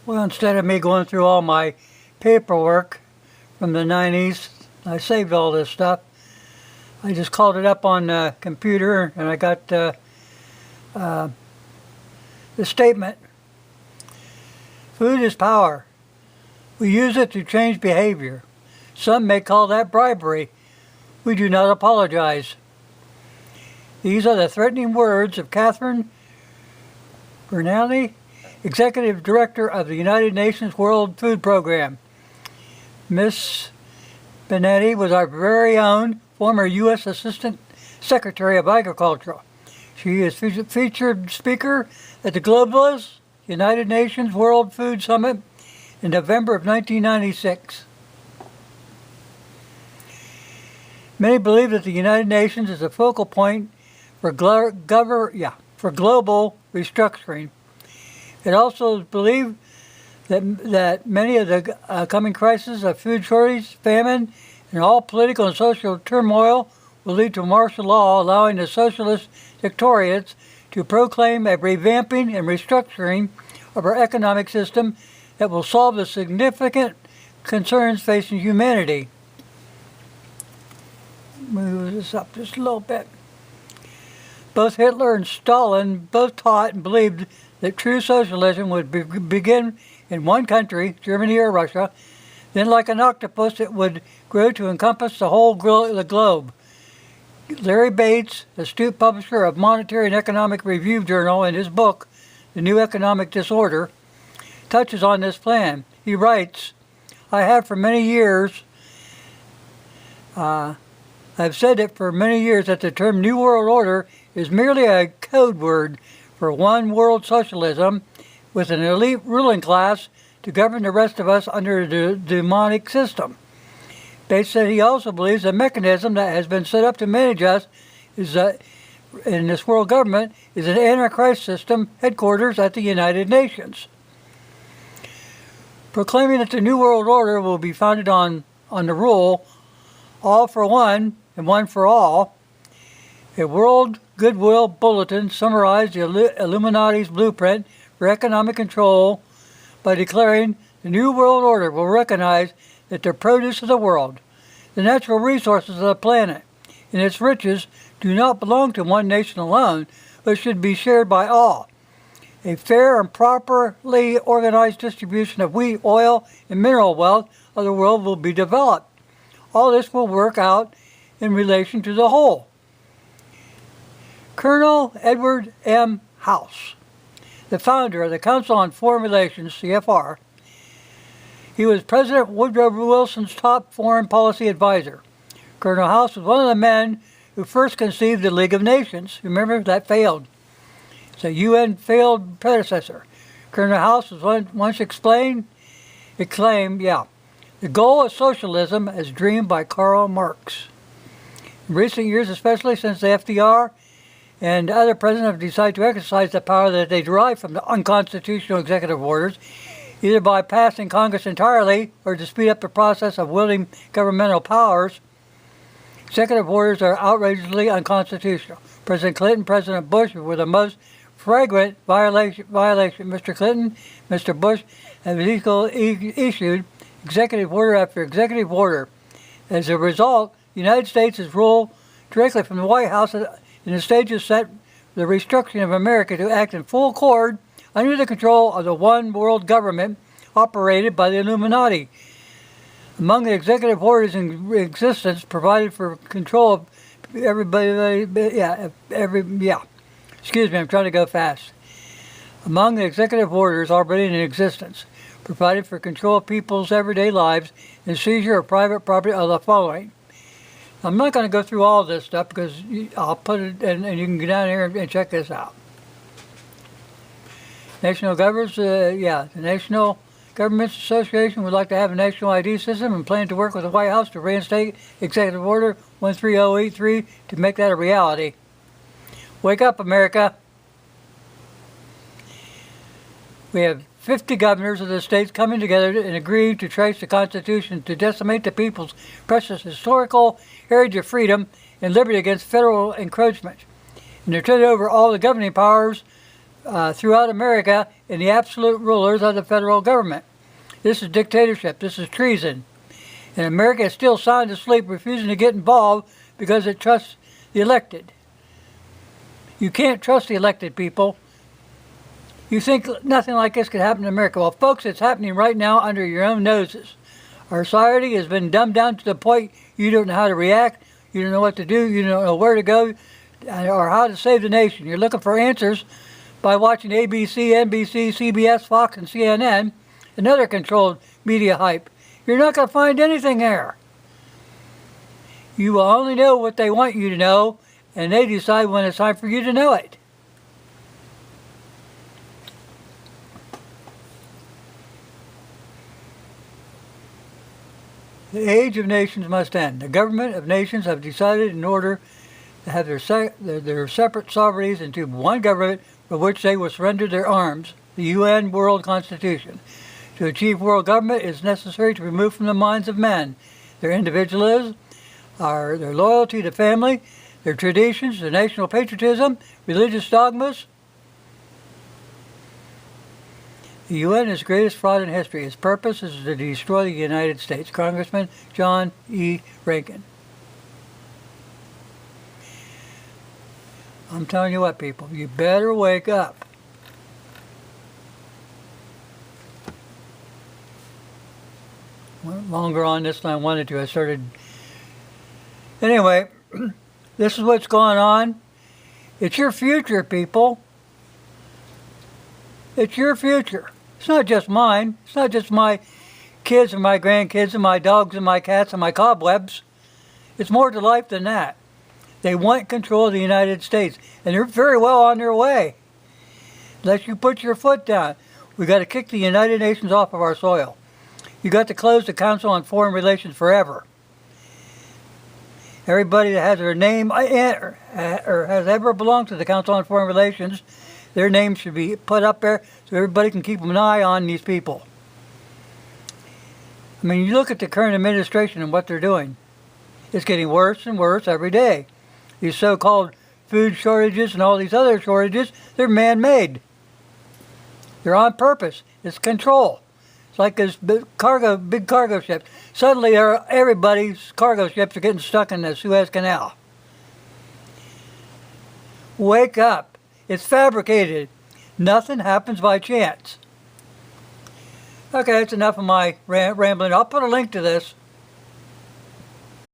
Well, instead of me going through all my paperwork from the 90s, I saved all this stuff. I just called it up on the computer and I got the statement. Food is power. We use it to change behavior. Some may call that bribery. We do not apologize. These are the threatening words of Catherine Bernali, Executive Director of the United Nations World Food Program. Ms. Benetti was our very own former U.S. Assistant Secretary of Agriculture. She is featured speaker at the Globalist United Nations World Food Summit in November of 1996. Many believe that the United Nations is a focal point for global restructuring. It also is believed that many of the coming crises of food shortage, famine, and all political and social turmoil will lead to martial law, allowing the socialist dictators to proclaim a revamping and restructuring of our economic system that will solve the significant concerns facing humanity. Move this up just a little bit. Both Hitler and Stalin both taught and believed that true socialism would begin in one country, Germany or Russia, then like an octopus it would grow to encompass the whole the globe. Larry Bates, astute publisher of Monetary and Economic Review Journal, in his book, The New Economic Disorder, touches on this plan. He writes, I have said it for many years that the term New World Order is merely a code word for one world socialism with an elite ruling class to govern the rest of us under the demonic system. Bates said he also believes the mechanism that has been set up to manage us is in this world government is an Antichrist system headquarters at the United Nations. Proclaiming that the New World Order will be founded on the rule, all for one and one for all, a World Goodwill Bulletin summarized the Illuminati's blueprint for economic control by declaring the New World Order will recognize that the produce of the world, the natural resources of the planet, and its riches do not belong to one nation alone, but should be shared by all. A fair and properly organized distribution of wheat, oil, and mineral wealth of the world will be developed. All this will work out in relation to the whole. Colonel Edward M. House, the founder of the Council on Foreign Relations, CFR, he was President Woodrow Wilson's top foreign policy advisor. Colonel House was one of the men who first conceived the League of Nations. Remember, that failed. It's a UN failed predecessor. Colonel House was once claimed, the goal of socialism as dreamed by Karl Marx. In recent years, especially since the FDR and other presidents have decided to exercise the power that they derive from the unconstitutional executive orders, either by passing Congress entirely or to speed up the process of wielding governmental powers, executive orders are outrageously unconstitutional. President Clinton, President Bush were the most flagrant violation. Mr. Clinton, Mr. Bush have issued executive order after executive order. As a result, the United States is ruled directly from the White House in the stages set for the restructuring of America to act in full accord under the control of the one world government operated by the Illuminati. Among the executive orders in existence provided for control of excuse me, I'm trying to go fast. Among the executive orders already in existence provided for control of people's everyday lives and seizure of private property are the following. I'm not going to go through all this stuff because I'll put it and you can go down here and check this out. National governments, the National Governments Association would like to have a national ID system and plan to work with the White House to reinstate Executive Order 13083 to make that a reality. Wake up, America. We have 50 governors of the states coming together and agreeing to trace the Constitution to decimate the people's precious historical heritage of freedom and liberty against federal encroachment, and to turn over all the governing powers throughout America and the absolute rulers of the federal government. This is dictatorship. This is treason. And America is still sound asleep, refusing to get involved because it trusts the elected. You can't trust the elected people. You think nothing like this could happen in America. Well, folks, it's happening right now under your own noses. Our society has been dumbed down to the point you don't know how to react, you don't know what to do, you don't know where to go, or how to save the nation. You're looking for answers by watching ABC, NBC, CBS, Fox, and CNN, and other controlled media hype. You're not going to find anything there. You will only know what they want you to know, and they decide when it's time for you to know it. The age of nations must end. The government of nations have decided in order to have their separate sovereignties into one government for which they will surrender their arms, the UN World Constitution. To achieve world government, it is necessary to remove from the minds of men their individualism, their loyalty to family, their traditions, their national patriotism, religious dogmas. The UN is the greatest fraud in history. Its purpose is to destroy the United States. Congressman John E. Rankin. I'm telling you what, people, you better wake up. Went longer on this than I wanted to. I started... Anyway, this is what's going on. It's your future, people. It's your future. It's not just mine. It's not just my kids and my grandkids and my dogs and my cats and my cobwebs. It's more to life than that. They want control of the United States, and they're very well on their way. Unless you put your foot down. We've got to kick the United Nations off of our soil. You've got to close the Council on Foreign Relations forever. Everybody that has their name or has ever belonged to the Council on Foreign Relations, their name should be put up there so everybody can keep an eye on these people. I mean, you look at the current administration and what they're doing. It's getting worse and worse every day. These so-called food shortages and all these other shortages, they're man-made. They're on purpose. It's control. It's like this big cargo ships. Suddenly, everybody's cargo ships are getting stuck in the Suez Canal. Wake up. It's fabricated. Nothing happens by chance. Okay, that's enough of my rambling. I'll put a link to this